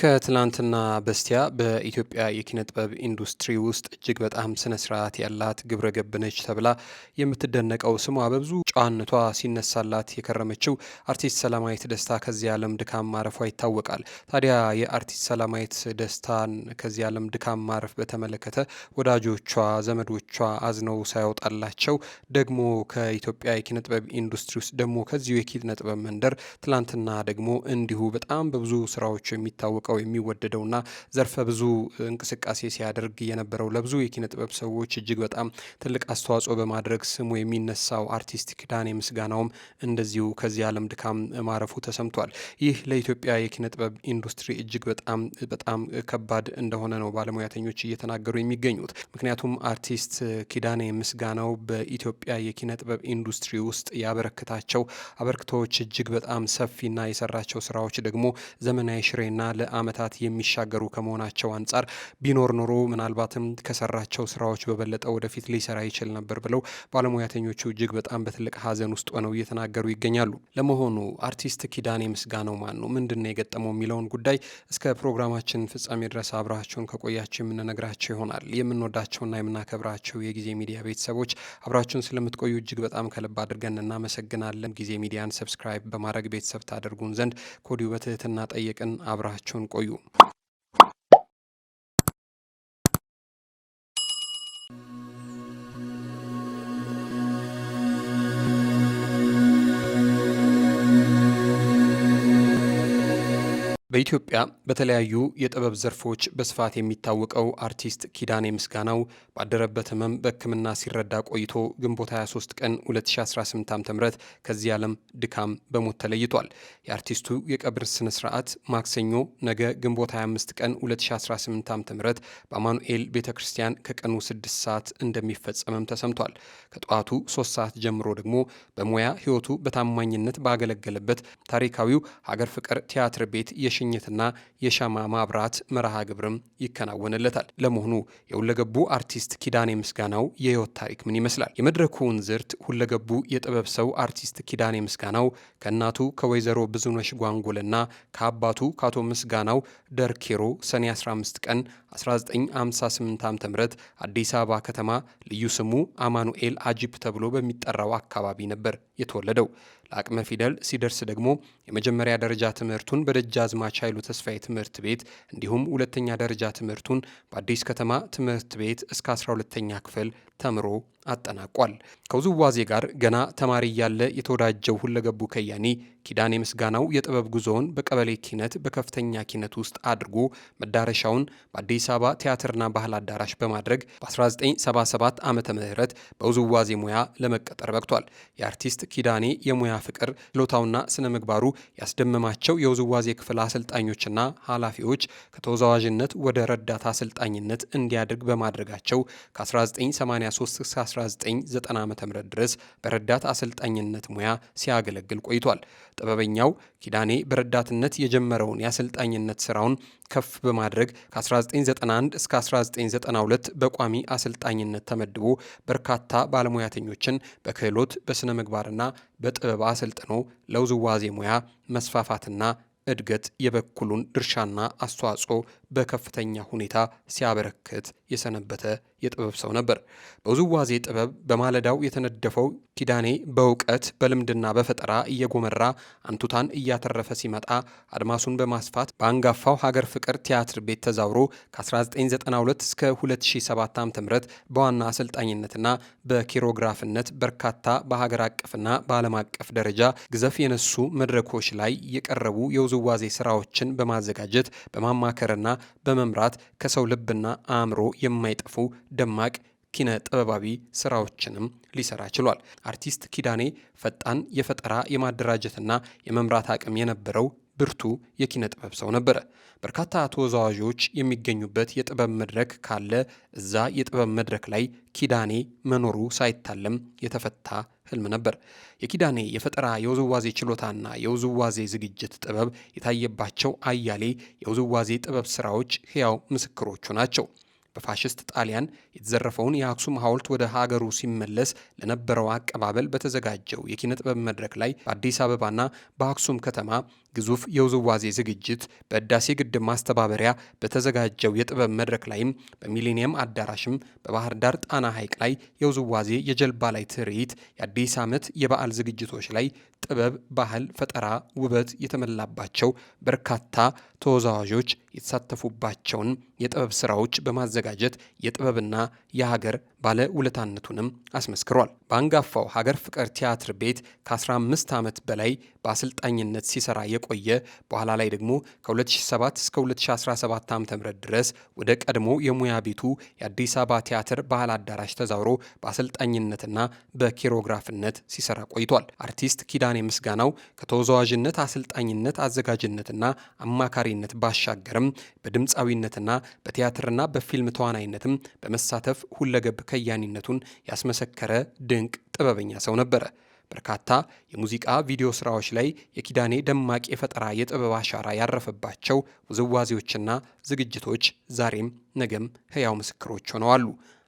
ከትላንትና በስቲያ በኢትዮጵያ የኪነ ጥበብ ኢንዱስትሪ ውስጥ እጅግ በጣም ስነ ስርዓት ያላት ግብረ ገብ ነች ተብላ የምትደነቀው ስሟ በብዙ ጨዋነቷ ሲነሳላት የከረመችው አርቲስት ሰላማዊት ደስታ ከዚህ ዓለም ድካም ማረፏ ይታወቃል። ታዲያ የአርቲስት ሰላማዊት ደስታን ከዚህ ዓለም ድካም ማረፍ በተመለከተ ወዳጆቿ፣ ዘመዶቿ አዝነው ሳያወጣላቸው ደግሞ ከኢትዮጵያ የኪነ ጥበብ ኢንዱስትሪ ውስጥ ደግሞ ከዚሁ የኪነ ጥበብ መንደር ትላንትና ደግሞ እንዲሁ በጣም በብዙ ስራዎቹ የሚታወቀው የሚወደደውና ዘርፈ ብዙ እንቅስቃሴ ሲያደርግ የነበረው ለብዙ የኪነ ጥበብ ሰዎች እጅግ በጣም ትልቅ አስተዋጽኦ በማድረግ ስሙ የሚነሳው አርቲስት ኪዳኔ ምስጋናውም እንደዚሁ ከዚህ ዓለም ድካም ማረፉ ተሰምቷል። ይህ ለኢትዮጵያ የኪነ ጥበብ ኢንዱስትሪ እጅግ በጣም ከባድ እንደሆነ ነው ባለሙያተኞች እየተናገሩ የሚገኙት። ምክንያቱም አርቲስት ኪዳኔ ምስጋናው በኢትዮጵያ የኪነ ጥበብ ኢንዱስትሪ ውስጥ ያበረከታቸው አበርክቶዎች እጅግ በጣም ሰፊና የሰራቸው ስራዎች ደግሞ ዘመናዊ ሽሬና ለአመታት የሚሻገሩ ከመሆናቸው አንጻር ቢኖር ኖሮ ምናልባትም ከሰራቸው ስራዎች በበለጠ ወደፊት ሊሰራ ይችል ነበር ብለው ባለሙያተኞቹ እጅግ በጣም በትልቅ ሀዘን ውስጥ ሆነው እየተናገሩ ይገኛሉ። ለመሆኑ አርቲስት ኪዳኔ ምስጋናው ማን ነው? ምንድነው የገጠመው? የሚለውን ጉዳይ እስከ ፕሮግራማችን ፍጻሜ ድረስ አብራችሁን ከቆያችሁ የምንነግራቸው ይሆናል። የምንወዳቸውና የምናከብራቸው የጊዜ ሚዲያ ቤተሰቦች አብራችሁን ስለምትቆዩ እጅግ በጣም ከልብ አድርገን እናመሰግናለን። ጊዜ ሚዲያን ሰብስክራይብ በማድረግ ቤተሰብ ታደርጉን ዘንድ ከወዲሁ በትህትና ጠየቅን። አብራችሁን ቆዩ። በኢትዮጵያ በተለያዩ የጥበብ ዘርፎች በስፋት የሚታወቀው አርቲስት ኪዳኔ ምስጋናው ባደረበት ህመም በሕክምና ሲረዳ ቆይቶ ግንቦት 23 ቀን 2018 ዓ.ም ከዚህ ዓለም ድካም በሞት ተለይቷል። የአርቲስቱ የቀብር ስነ ስርዓት ማክሰኞ ነገ ግንቦት 25 ቀን 2018 ዓ.ም በአማኑኤል ቤተ ክርስቲያን ከቀኑ 6 ሰዓት እንደሚፈጸምም ተሰምቷል። ከጠዋቱ 3 ሰዓት ጀምሮ ደግሞ በሙያ ህይወቱ በታማኝነት ባገለገለበት ታሪካዊው ሀገር ፍቅር ቲያትር ቤት የሽኝትና የሻማ ማብራት መርሃ ግብርም ይከናወንለታል። ለመሆኑ የሁለገቡ አርቲስት ኪዳኔ ምስጋናው የህይወት ታሪክ ምን ይመስላል? የመድረኩ እንዝርት ሁለገቡ የጥበብ ሰው አርቲስት ኪዳኔ ምስጋናው ከእናቱ ከወይዘሮ ብዙነሽ ጓንጎልና ከአባቱ ከአቶ ምስጋናው ደርኬሮ ሰኔ 15 ቀን 1958 ዓ.ም አዲስ አበባ ከተማ ልዩ ስሙ አማኑኤል አጂፕ ተብሎ በሚጠራው አካባቢ ነበር የተወለደው። ለአቅመ ፊደል ሲደርስ ደግሞ የመጀመሪያ ደረጃ ትምህርቱን በደጃዝማች ኃይሉ ተስፋዬ ትምህርት ቤት እንዲሁም ሁለተኛ ደረጃ ትምህርቱን በአዲስ ከተማ ትምህርት ቤት እስከ 12ኛ ክፍል ተምሮ አጠናቋል። ከውዝዋዜ ጋር ገና ተማሪ እያለ የተወዳጀው ሁለገቡ ከያኒ ኪዳኔ ምስጋናው የጥበብ ጉዞውን በቀበሌ ኪነት በከፍተኛ ኪነት ውስጥ አድርጎ መዳረሻውን በአዲስ አበባ ቲያትርና ባህል አዳራሽ በማድረግ በ1977 ዓመተ ምህረት በውዝዋዜ ሙያ ለመቀጠር በቅቷል። የአርቲስት ኪዳኔ የሙያ ፍቅር ችሎታውና ስነ ምግባሩ ያስደመማቸው የውዝዋዜ ክፍል አሰልጣኞችና ኃላፊዎች ከተወዛዋዥነት ወደ ረዳት አሰልጣኝነት እንዲያድግ በማድረጋቸው ከ1983 እስከ 1990 ዓ.ም ድረስ በረዳት አሰልጣኝነት ሙያ ሲያገለግል ቆይቷል። ጥበበኛው ኪዳኔ በረዳትነት የጀመረውን የአሰልጣኝነት ስራውን ከፍ በማድረግ ከ1991 እስከ 1992 በቋሚ አሰልጣኝነት ተመድቦ በርካታ ባለሙያተኞችን በክህሎት በስነ ምግባርና በጥበብ አሰልጥኖ ለውዝዋዜ ሙያ መስፋፋትና እድገት የበኩሉን ድርሻና አስተዋጽኦ በከፍተኛ ሁኔታ ሲያበረክት የሰነበተ የጥበብ ሰው ነበር። በውዝዋዜ ጥበብ በማለዳው የተነደፈው ኪዳኔ በእውቀት በልምድና በፈጠራ እየጎመራ አንቱታን እያተረፈ ሲመጣ አድማሱን በማስፋት በአንጋፋው ሀገር ፍቅር ቲያትር ቤት ተዛውሮ ከ1992 እስከ 2007 ዓ.ም በዋና አሰልጣኝነትና በኪሮግራፍነት በርካታ በሀገር አቀፍና በዓለም አቀፍ ደረጃ ግዘፍ የነሱ መድረኮች ላይ የቀረቡ የውዝዋዜ ስራዎችን በማዘጋጀት በማማከርና በመምራት ከሰው ልብና አእምሮ የማይጠፉ ደማቅ ኪነ ጥበባዊ ስራዎችንም ሊሰራ ችሏል። አርቲስት ኪዳኔ ፈጣን የፈጠራ የማደራጀትና የመምራት አቅም የነበረው ብርቱ የኪነ ጥበብ ሰው ነበረ። በርካታ ተወዛዋዦች የሚገኙበት የጥበብ መድረክ ካለ እዛ የጥበብ መድረክ ላይ ኪዳኔ መኖሩ ሳይታለም የተፈታ ህልም ነበር። የኪዳኔ የፈጠራ የውዝዋዜ ችሎታና የውዝዋዜ ዝግጅት ጥበብ የታየባቸው አያሌ የውዝዋዜ ጥበብ ስራዎች ሕያው ምስክሮቹ ናቸው። በፋሽስት ጣሊያን የተዘረፈውን የአክሱም ሐውልት ወደ ሀገሩ ሲመለስ ለነበረው አቀባበል በተዘጋጀው የኪነ ጥበብ መድረክ ላይ በአዲስ አበባና በአክሱም ከተማ ግዙፍ የውዝዋዜ ዝግጅት በህዳሴ ግድብ ማስተባበሪያ በተዘጋጀው የጥበብ መድረክ ላይም በሚሊኒየም አዳራሽም በባህር ዳር ጣና ሐይቅ ላይ የውዝዋዜ የጀልባ ላይ ትርኢት የአዲስ ዓመት የበዓል ዝግጅቶች ላይ ጥበብ፣ ባህል፣ ፈጠራ፣ ውበት የተመላባቸው በርካታ ተወዛዋዦች የተሳተፉባቸውን የጥበብ ስራዎች በማዘጋጀት የጥበብና የሀገር ባለ ውለታነቱንም አስመስክሯል። በአንጋፋው ሀገር ፍቅር ቲያትር ቤት ከ15 ዓመት በላይ በአሰልጣኝነት ሲሰራ የቆየ በኋላ ላይ ደግሞ ከ2007 እስከ 2017 ዓ.ም ድረስ ወደ ቀድሞ የሙያ ቤቱ የአዲስ አበባ ቲያትር ባህል አዳራሽ ተዛውሮ በአሰልጣኝነትና በኪሮግራፍነት ሲሰራ ቆይቷል። አርቲስት ኪዳኔ ምስጋናው ከተወዛዋዥነት፣ አሰልጣኝነት፣ አዘጋጅነትና አማካሪነት ባሻገርም በድምፃዊነትና በቲያትርና በፊልም ተዋናይነትም በመሳተፍ ሁለገብ ከያኒነቱን ያስመሰከረ ድንቅ ጥበበኛ ሰው ነበረ። በርካታ የሙዚቃ ቪዲዮ ስራዎች ላይ የኪዳኔ ደማቅ የፈጠራ የጥበብ አሻራ ያረፈባቸው ውዝዋዜዎችና ዝግጅቶች ዛሬም ነገም ሕያው ምስክሮች ሆነዋል።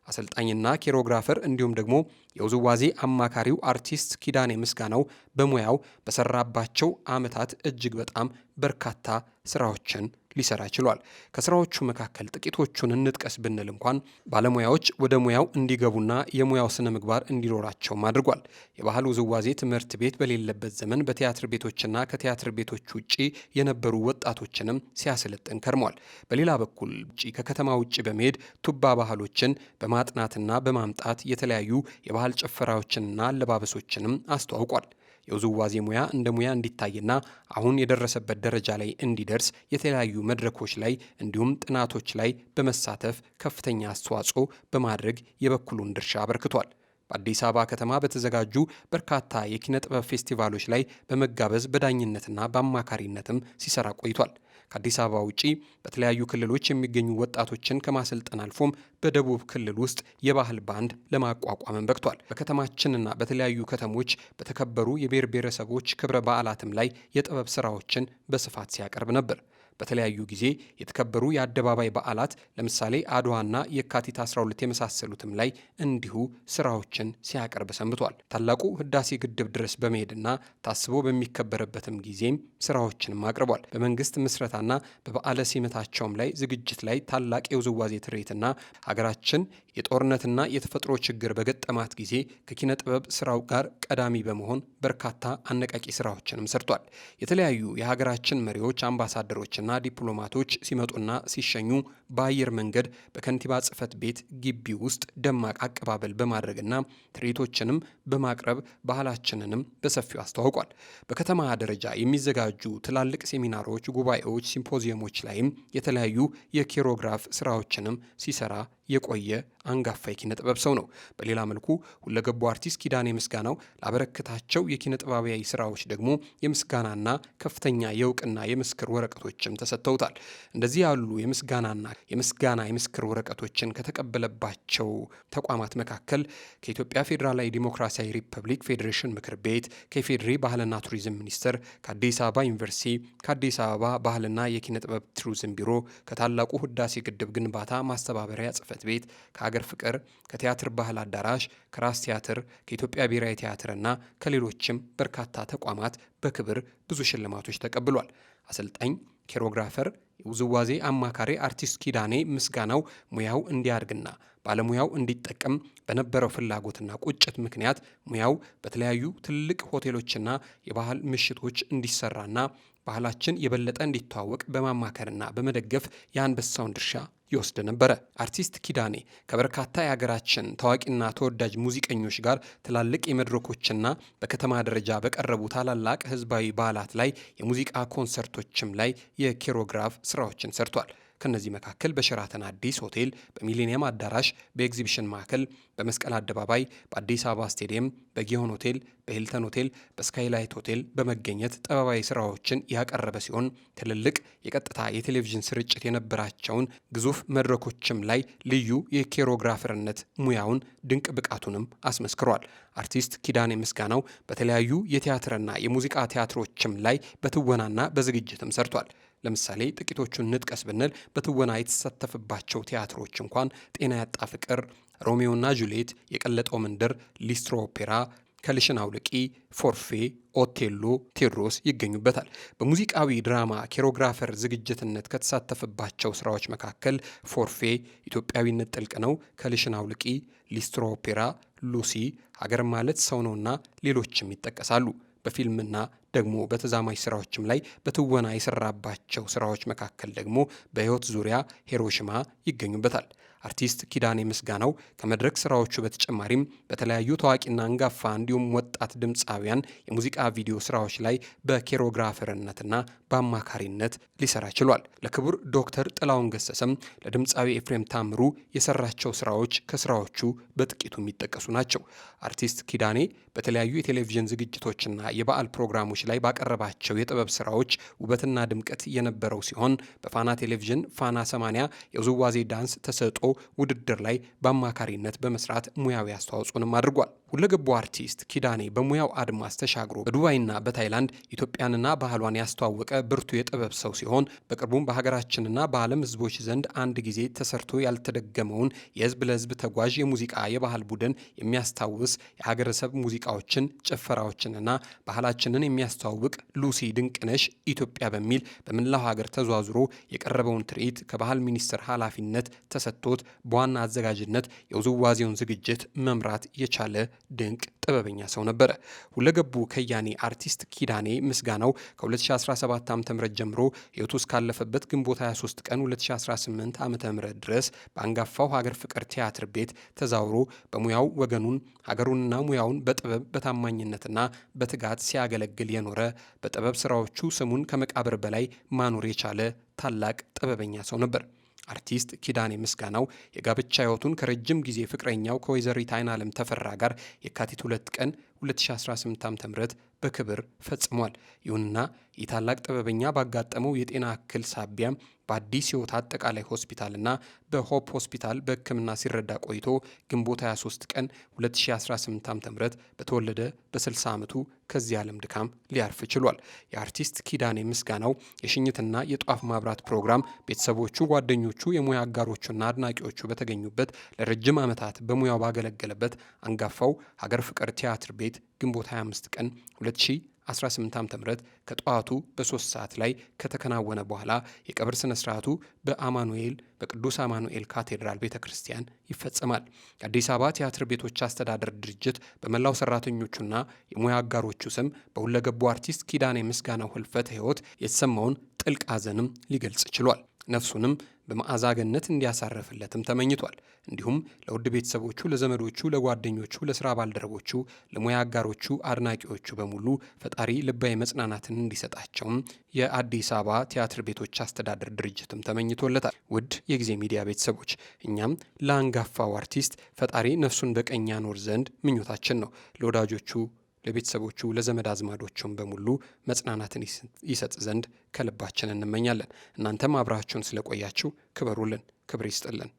አሰልጣኝና ኪሮግራፈር እንዲሁም ደግሞ የውዝዋዜ አማካሪው አርቲስት ኪዳኔ ምስጋናው በሙያው በሰራባቸው ዓመታት እጅግ በጣም በርካታ ስራዎችን ሊሰራ ችሏል። ከስራዎቹ መካከል ጥቂቶቹን እንጥቀስ ብንል እንኳን ባለሙያዎች ወደ ሙያው እንዲገቡና የሙያው ስነ ምግባር እንዲኖራቸውም አድርጓል። የባህል ውዝዋዜ ትምህርት ቤት በሌለበት ዘመን በቲያትር ቤቶችና ከቲያትር ቤቶች ውጪ የነበሩ ወጣቶችንም ሲያሰለጥን ከርሟል። በሌላ በኩል ከከተማ ውጪ በመሄድ ቱባ ባህሎችን በማጥናትና በማምጣት የተለያዩ የባህል ጭፈራዎችንና አለባበሶችንም አስተዋውቋል። የውዝዋዜ ሙያ እንደ ሙያ እንዲታይና አሁን የደረሰበት ደረጃ ላይ እንዲደርስ የተለያዩ መድረኮች ላይ እንዲሁም ጥናቶች ላይ በመሳተፍ ከፍተኛ አስተዋጽኦ በማድረግ የበኩሉን ድርሻ አበርክቷል። በአዲስ አበባ ከተማ በተዘጋጁ በርካታ የኪነ ጥበብ ፌስቲቫሎች ላይ በመጋበዝ በዳኝነትና በአማካሪነትም ሲሰራ ቆይቷል። ከአዲስ አበባ ውጪ በተለያዩ ክልሎች የሚገኙ ወጣቶችን ከማሰልጠን አልፎም በደቡብ ክልል ውስጥ የባህል ባንድ ለማቋቋምን በቅቷል። በከተማችንና በተለያዩ ከተሞች በተከበሩ የብሔር ብሔረሰቦች ክብረ በዓላትም ላይ የጥበብ ስራዎችን በስፋት ሲያቀርብ ነበር። በተለያዩ ጊዜ የተከበሩ የአደባባይ በዓላት ለምሳሌ አድዋና የካቲት 12 የመሳሰሉትም ላይ እንዲሁ ስራዎችን ሲያቀርብ ሰንብቷል። ታላቁ ህዳሴ ግድብ ድረስ በመሄድና ታስቦ በሚከበርበትም ጊዜም ስራዎችንም አቅርቧል። በመንግስት ምስረታና በበዓለ ሲመታቸውም ላይ ዝግጅት ላይ ታላቅ የውዝዋዜ ትርኢትና ሀገራችን የጦርነትና የተፈጥሮ ችግር በገጠማት ጊዜ ከኪነ ጥበብ ስራው ጋር ቀዳሚ በመሆን በርካታ አነቃቂ ስራዎችንም ሰርቷል። የተለያዩ የሀገራችን መሪዎች፣ አምባሳደሮችና ዲፕሎማቶች ሲመጡና ሲሸኙ በአየር መንገድ በከንቲባ ጽሕፈት ቤት ግቢ ውስጥ ደማቅ አቀባበል በማድረግና ትርኢቶችንም በማቅረብ ባህላችንንም በሰፊው አስተዋውቋል። በከተማ ደረጃ የሚዘጋጁ ትላልቅ ሴሚናሮች፣ ጉባኤዎች፣ ሲምፖዚየሞች ላይም የተለያዩ የኪሮግራፍ ስራዎችንም ሲሰራ የቆየ አንጋፋ የኪነ ጥበብ ሰው ነው። በሌላ መልኩ ሁለገቡ አርቲስት ኪዳኔ ምስጋናው ላበረከታቸው የኪነ ጥበባዊ ስራዎች ደግሞ የምስጋናና ከፍተኛ የእውቅና የምስክር ወረቀቶችም ተሰጥተውታል። እንደዚህ ያሉ የምስጋና የምስክር ወረቀቶችን ከተቀበለባቸው ተቋማት መካከል ከኢትዮጵያ ፌዴራላዊ ዲሞክራሲያዊ ሪፐብሊክ ፌዴሬሽን ምክር ቤት፣ ከኢፌዴሪ ባህልና ቱሪዝም ሚኒስቴር፣ ከአዲስ አበባ ዩኒቨርሲቲ፣ ከአዲስ አበባ ባህልና የኪነ ጥበብ ቱሪዝም ቢሮ፣ ከታላቁ ህዳሴ ግድብ ግንባታ ማስተባበሪያ ጽሕፈት ቤት፣ ከሀገር ፍቅር፣ ከቲያትር ባህል አዳራሽ፣ ከራስ ቲያትር፣ ከኢትዮጵያ ብሔራዊ ቲያትርና ከሌሎችም በርካታ ተቋማት በክብር ብዙ ሽልማቶች ተቀብሏል። አሰልጣኝ፣ ኪሮግራፈር፣ የውዝዋዜ አማካሪ አርቲስት ኪዳኔ ምስጋናው ሙያው እንዲያድግና ባለሙያው እንዲጠቀም በነበረው ፍላጎትና ቁጭት ምክንያት ሙያው በተለያዩ ትልቅ ሆቴሎችና የባህል ምሽቶች እንዲሰራና ባህላችን የበለጠ እንዲተዋወቅ በማማከርና በመደገፍ የአንበሳውን ድርሻ ይወስድ ነበረ። አርቲስት ኪዳኔ ከበርካታ የሀገራችን ታዋቂና ተወዳጅ ሙዚቀኞች ጋር ትላልቅ የመድረኮችና በከተማ ደረጃ በቀረቡ ታላላቅ ህዝባዊ በዓላት ላይ የሙዚቃ ኮንሰርቶችም ላይ የኪሮግራፍ ስራዎችን ሰርቷል። ከነዚህ መካከል በሸራተን አዲስ ሆቴል፣ በሚሊኒየም አዳራሽ፣ በኤግዚቢሽን ማዕከል፣ በመስቀል አደባባይ፣ በአዲስ አበባ ስቴዲየም፣ በጊዮን ሆቴል፣ በሂልተን ሆቴል፣ በስካይላይት ሆቴል በመገኘት ጥበባዊ ስራዎችን ያቀረበ ሲሆን ትልልቅ የቀጥታ የቴሌቪዥን ስርጭት የነበራቸውን ግዙፍ መድረኮችም ላይ ልዩ የኪሮግራፈርነት ሙያውን ድንቅ ብቃቱንም አስመስክሯል። አርቲስት ኪዳኔ ምስጋናው በተለያዩ የቲያትርና የሙዚቃ ቲያትሮችም ላይ በትወናና በዝግጅትም ሰርቷል። ለምሳሌ ጥቂቶቹን ንጥቀስ ብንል በትወና የተሳተፈባቸው ቲያትሮች እንኳን ጤና ያጣ ፍቅር፣ ሮሜዮና ጁሊየት፣ የቀለጠው መንደር፣ ሊስትሮ ኦፔራ፣ ከልሽን አውልቂ፣ ፎርፌ፣ ኦቴሎ፣ ቴዎድሮስ ይገኙበታል። በሙዚቃዊ ድራማ ኬሮግራፈር ዝግጅትነት ከተሳተፈባቸው ስራዎች መካከል ፎርፌ፣ ኢትዮጵያዊነት ጥልቅ ነው፣ ከልሽን አውልቂ፣ ሊስትሮ ኦፔራ፣ ሉሲ፣ ሀገር ማለት ሰው ነውና ሌሎችም ይጠቀሳሉ። በፊልምና ደግሞ በተዛማጅ ስራዎችም ላይ በትወና የሰራባቸው ስራዎች መካከል ደግሞ በሕይወት ዙሪያ፣ ሂሮሺማ ይገኙበታል። አርቲስት ኪዳኔ ምስጋናው ከመድረክ ስራዎቹ በተጨማሪም በተለያዩ ታዋቂና አንጋፋ እንዲሁም ወጣት ድምፃውያን የሙዚቃ ቪዲዮ ስራዎች ላይ በኬሮግራፈርነትና በአማካሪነት ሊሰራ ችሏል። ለክቡር ዶክተር ጥላሁን ገሰሰም ለድምፃዊ ኤፍሬም ታምሩ የሰራቸው ስራዎች ከስራዎቹ በጥቂቱ የሚጠቀሱ ናቸው። አርቲስት ኪዳኔ በተለያዩ የቴሌቪዥን ዝግጅቶችና የበዓል ፕሮግራሞች ላይ ባቀረባቸው የጥበብ ስራዎች ውበትና ድምቀት የነበረው ሲሆን በፋና ቴሌቪዥን ፋና 80 የውዝዋዜ ዳንስ ተሰጥኦ ውድድር ላይ በአማካሪነት በመስራት ሙያዊ አስተዋጽኦንም አድርጓል። ሁለገቡ አርቲስት ኪዳኔ በሙያው አድማስ ተሻግሮ በዱባይና በታይላንድ ኢትዮጵያንና ባህሏን ያስተዋወቀ ብርቱ የጥበብ ሰው ሲሆን በቅርቡም በሀገራችንና በዓለም ሕዝቦች ዘንድ አንድ ጊዜ ተሰርቶ ያልተደገመውን የህዝብ ለህዝብ ተጓዥ የሙዚቃ የባህል ቡድን የሚያስታውስ የሀገረሰብ ሙዚቃዎችን፣ ጭፈራዎችንና ባህላችንን የሚያስተዋውቅ ሉሲ ድንቅነሽ ኢትዮጵያ በሚል በመላው ሀገር ተዟዙሮ የቀረበውን ትርኢት ከባህል ሚኒስቴር ኃላፊነት ተሰጥቶት በዋና አዘጋጅነት የውዝዋዜውን ዝግጅት መምራት የቻለ ድንቅ ጥበበኛ ሰው ነበረ። ሁለገቡ ከያኔ አርቲስት ኪዳኔ ምስጋናው ከ2017 ዓ.ም ጀምሮ ሕይወቱ እስካለፈበት ግንቦት 23 ቀን 2018 ዓ.ም ድረስ በአንጋፋው ሀገር ፍቅር ቲያትር ቤት ተዛውሮ በሙያው ወገኑን ሀገሩንና ሙያውን በጥበብ በታማኝነትና በትጋት ሲያገለግል የኖረ በጥበብ ስራዎቹ ስሙን ከመቃብር በላይ ማኖር የቻለ ታላቅ ጥበበኛ ሰው ነበር። አርቲስት ኪዳኔ ምስጋናው የጋብቻ ሕይወቱን ከረጅም ጊዜ ፍቅረኛው ከወይዘሪት አይናለም ተፈራ ጋር የካቲት 2 ቀን 2018 ዓ.ም በክብር ፈጽሟል። ይሁንና ይህ ታላቅ ጥበበኛ ባጋጠመው የጤና እክል ሳቢያ በአዲስ ሕይወት አጠቃላይ ሆስፒታልና በሆፕ ሆስፒታል በሕክምና ሲረዳ ቆይቶ ግንቦት 23 ቀን 2018 ዓ.ም በተወለደ በ60 ዓመቱ ከዚህ ዓለም ድካም ሊያርፍ ችሏል። የአርቲስት ኪዳኔ ምስጋናው የሽኝትና የጧፍ ማብራት ፕሮግራም ቤተሰቦቹ፣ ጓደኞቹ፣ የሙያ አጋሮቹና አድናቂዎቹ በተገኙበት ለረጅም ዓመታት በሙያው ባገለገለበት አንጋፋው ሀገር ፍቅር ቲያትር ቤት ግንቦት 25 ቀን 2018 ዓ.ም ከጠዋቱ በ3 ሰዓት ላይ ከተከናወነ በኋላ የቀብር ስነ ስርዓቱ በአማኑኤል በቅዱስ አማኑኤል ካቴድራል ቤተ ክርስቲያን ይፈጸማል። የአዲስ አበባ ቲያትር ቤቶች አስተዳደር ድርጅት በመላው ሰራተኞቹና የሙያ አጋሮቹ ስም በሁለገቡ አርቲስት ኪዳኔ ምስጋናው ህልፈተ ሕይወት የተሰማውን ጥልቅ ሐዘንም ሊገልጽ ችሏል። ነፍሱንም በመዓዛ ገነት እንዲያሳርፍለትም ተመኝቷል። እንዲሁም ለውድ ቤተሰቦቹ፣ ለዘመዶቹ፣ ለጓደኞቹ፣ ለስራ ባልደረቦቹ፣ ለሙያ አጋሮቹ፣ አድናቂዎቹ በሙሉ ፈጣሪ ልባዊ መጽናናትን እንዲሰጣቸውም የአዲስ አበባ ቲያትር ቤቶች አስተዳደር ድርጅትም ተመኝቶለታል። ውድ የጊዜ ሚዲያ ቤተሰቦች እኛም ለአንጋፋው አርቲስት ፈጣሪ ነፍሱን በቀኝ ያኖር ዘንድ ምኞታችን ነው። ለወዳጆቹ፣ ለቤተሰቦቹ፣ ለዘመድ አዝማዶቹም በሙሉ መጽናናትን ይሰጥ ዘንድ ከልባችን እንመኛለን። እናንተም አብራችሁን ስለቆያችሁ ክበሩልን፣ ክብር ይስጥልን።